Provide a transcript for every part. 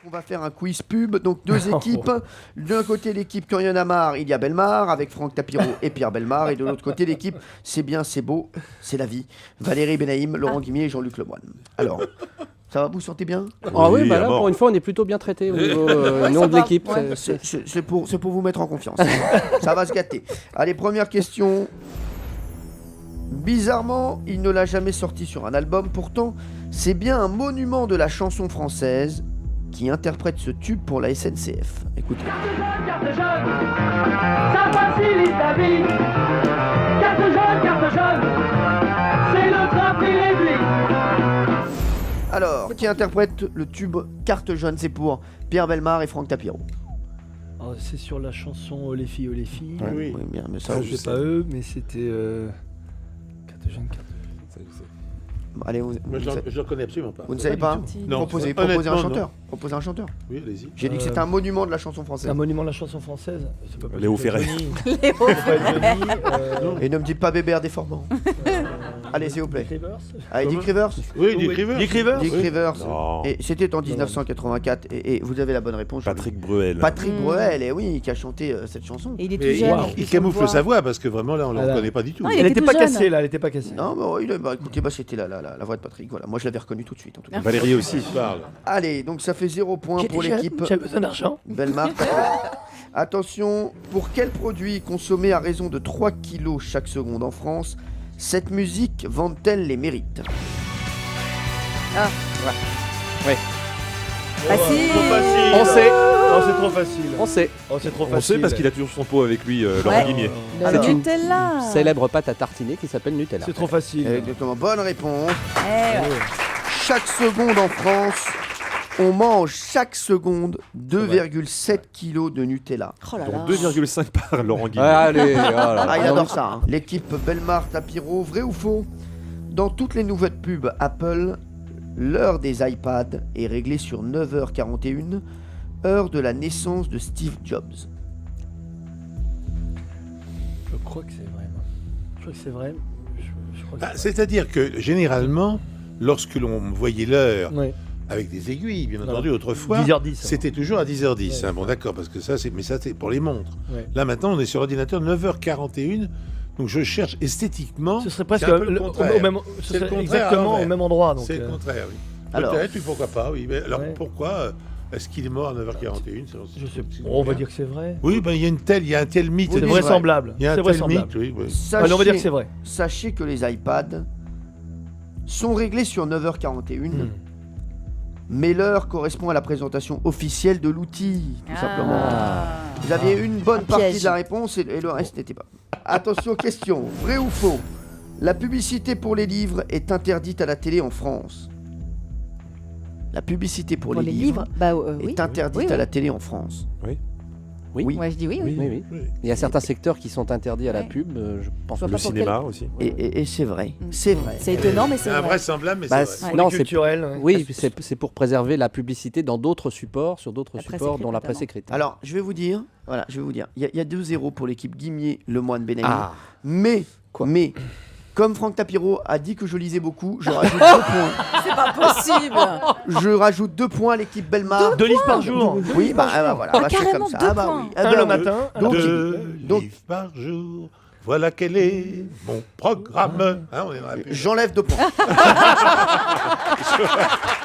On va faire un quiz pub, donc deux équipes. D'un côté l'équipe Quand il y en a marre, il y a Bellemare avec Franck Tapiro et Pierre Bellemare. Et de l'autre côté l'équipe C'est bien, c'est beau, c'est la vie. Valérie Benaïm, Laurent Guimier et Jean-Luc Lemoyne. Alors, ça va, vous sentez bien? Ah oui, bah là pour une fois on est plutôt bien traité au niveau nom de l'équipe. Ouais. C'est pour vous mettre en confiance. Ça va se gâter. Allez, première question. Bizarrement, il ne l'a jamais sorti sur un album. Pourtant, c'est bien un monument de la chanson française qui interprète ce tube pour la SNCF. Écoutez. Carte jaune, ça facilite la vie. Carte jaune, c'est le train privé. Alors, qui interprète le tube Carte jaune? C'est pour Pierre Bellemare et Franck Tapiro. Oh, c'est sur la chanson Les filles, les filles. Ouais, oui, bien, mais ça, C'est pas eux, mais c'était Carte jaune. Bon, allez, Moi, je le connais absolument pas. vous ne savez pas? Non, Proposez honnêtement, un non. chanteur. Proposez un chanteur. Oui, allez-y. J'ai dit que c'était un monument de la chanson C'est française. un monument de la chanson française. C'est pas possible. Léo Ferré. Johnny. C'est pas Johnny, Et ne me dites pas Bébert déformant. Allez, s'il vous plaît. Rivers. Allez, Dick Rivers. Oui, Dick Rivers. Dick Rivers. Non. Et c'était en 1984. Et vous avez la bonne réponse. Patrick Bruel. Patrick Bruel, et oui, qui a chanté cette chanson. Et il est tout Mais jeune. il camoufle sa voix parce que vraiment là, on ne le Voilà. reconnaît pas du tout. Non, Elle était tout pas jeune. cassée là, elle était pas cassée. Non, mais écoutez, c'était la voix de Patrick. Voilà, moi je l'avais reconnu tout de suite en tout cas. Valérie aussi. Il parle. Allez, donc ça fait 0 points pour l'équipe J'avais besoin d'argent. Bellemare. Attention, pour quel produit consommé à raison de 3 kilos chaque seconde en France, cette musique vante-t-elle les mérites? Facile. On sait, Oh, c'est trop facile. on sait. Oh, c'est trop On facile. sait parce qu'il a toujours son pot avec lui, Laurent Ouais. Guimier. Le C'est une Nutella. Célèbre pâte à tartiner qui s'appelle Nutella. C'est trop facile. Exactement, bonne réponse. Eh ouais. Chaque seconde en France, on mange chaque seconde 2,7 kilos de Nutella. Oh là Dont là. 2,5 par Laurent Ouais, Guimier. allez, voilà. Ah, il adore ça. Hein. L'équipe Bellemare Tapiro, vrai ou faux? Dans toutes les nouvelles pubs Apple, l'heure des iPads est réglée sur 9h41, heure de la naissance de Steve Jobs. Je crois que c'est vrai. moi. Je crois que c'est vrai. Je crois que Ah, c'est-à-dire que généralement, lorsque l'on voyait l'heure Ouais. avec des aiguilles, bien Voilà. entendu, autrefois, 10h10. c'était toujours à 10h10. Ouais. Hein, bon, d'accord, parce que ça, c'est pour les montres. Ouais. Là, maintenant, on est sur ordinateur 9h41. Donc, je cherche esthétiquement. Ce serait presque c'est un peu le au contraire. même, ce C'est le serait contraire exactement à au l'envers. même endroit. Donc, C'est le contraire, oui. Alors. Peut-être, oui, pourquoi pas, oui. Mais alors, Ouais. pourquoi est-ce qu'il est mort à 9h41? je sais. On va dire que c'est vrai. Oui, ben, il y a un tel mythe. Oui, C'est mais vraisemblable. Il y a un C'est tel vraisemblable. mythe, oui. oui. Allez, on va dire que c'est vrai. Sachez que les iPads sont réglés sur 9h41, mais l'heure correspond à la présentation officielle de l'outil, tout simplement. Vous aviez une bonne Un partie piège. de la réponse et le reste n'était pas. Attention, question, vrai ou faux? La publicité pour les livres est interdite à la télé en France. La publicité pour les livres Bah oui. est interdite Oui, à la oui. télé en France. Oui. Ouais, je dis oui. Oui, oui. Oui. Il y a certains secteurs qui sont interdits à la Ouais. pub, je pense. Je vois Le pas pour cinéma aussi. Et c'est vrai, Mm. c'est vrai. C'est étonnant, mais c'est C'est vrai. invraisemblable, mais Bah, c'est vrai. Non, Non, c'est- culturel. ouais. Oui, c'est pour préserver la publicité dans d'autres supports, sur d'autres La presse supports, écrite dont la presse notamment. écrite. Alors, je vais vous dire, il y a 2-0 pour l'équipe Guimier, Lemoyne, Benaïm. Ah. Mais, comme Franck Tapiro a dit que je lisais beaucoup, je rajoute 2 points. C'est pas possible. Je rajoute 2 points à l'équipe Bellemare. 2 livres par jour. Oui, voilà, Ah, bah, c'est carrément, comme ça. 2 Ah bah points. oui. Ah Un bah le oui. matin. Donc, 2 donc- livres par jour. Voilà quel est mon programme. Hein, on est dans la pub. J'enlève 2 points.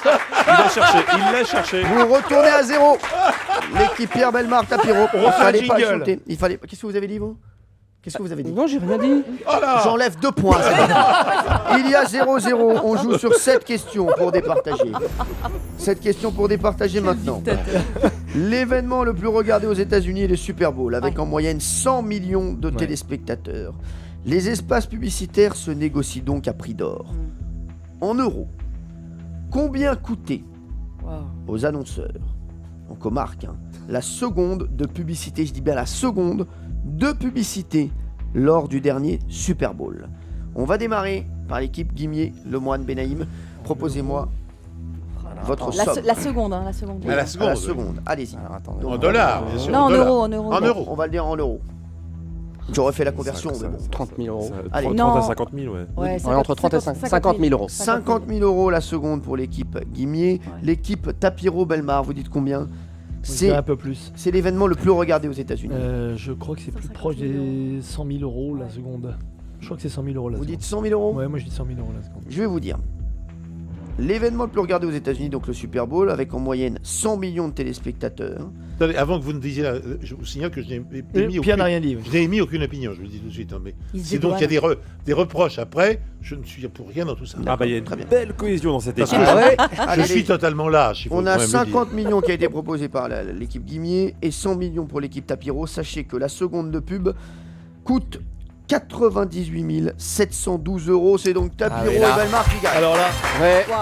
Il l'a cherché. Vous retournez à 0. L'équipe Pierre Bellemare Tapiro. Il refait fallait un pas jingle. chanter. Qu'est-ce que vous avez dit, vous? Qu'est-ce que vous avez dit? Non, j'ai rien dit. Oh là J'enlève 2 points. Il y a 0-0. On joue sur 7 questions pour départager. 7 questions pour départager maintenant. L'événement le plus regardé aux États-Unis est le Super Bowl, avec en moyenne 100 millions de téléspectateurs. Les espaces publicitaires se négocient donc à prix d'or. En euros, combien coûtait aux annonceurs, donc aux marques, la seconde de publicité, je dis bien la seconde de publicité lors du dernier Super Bowl? On va démarrer par l'équipe Guimier, Lemoyne, Benaïm. Proposez-moi votre somme. La seconde, hein, la seconde. À la À seconde. la seconde, allez-y. Alors, attendez. Donc, En dollars, bien sûr. Non, en dollars. euros, en euros. En euros. On va le dire en euros. J'aurais fait la conversion, mais bon. 30 000 euros. Allez. 30 Non. à 50 000, ouais. Ouais, Ouais, entre 30 et 50 000 euros. 50 000 euros la seconde pour l'équipe Guimier. Ouais. L'équipe Tapiro-Belmar, vous dites combien? Je dirais C'est un peu plus. l'événement le plus regardé aux États-Unis. Je crois que c'est plus 150 proche 000 des 100 000 euros la seconde. Je crois que c'est 100 000 euros la Vous seconde. dites 100 000 euros? Ouais, moi je dis 100 000 euros la seconde. Je vais vous dire. L'événement le plus regardé aux États-Unis, donc le Super Bowl, avec en moyenne 100 millions de téléspectateurs. Attendez, avant que vous ne disiez, là, je vous signale que je n'ai émis Pierre n'a aucune, rien dit. je n'ai émis aucune opinion, je vous le dis tout de suite. Hein, mais Il se si donc il y a dédouane. des reproches après, je ne suis pour rien dans tout ça. Ah bah il y a Très bien. une belle cohésion dans cette Parce équipe. que Ouais. Allez, je suis totalement lâche. Il faut on a quand même le dire. 50 millions qui a été proposé par l'équipe Guimier et 100 millions pour l'équipe Tapiro. Sachez que la seconde de pub coûte 98 712 euros. C'est donc Tapiro Ah, mais là- et Belmar qui gagnent. Alors là, Ouais. Waouh.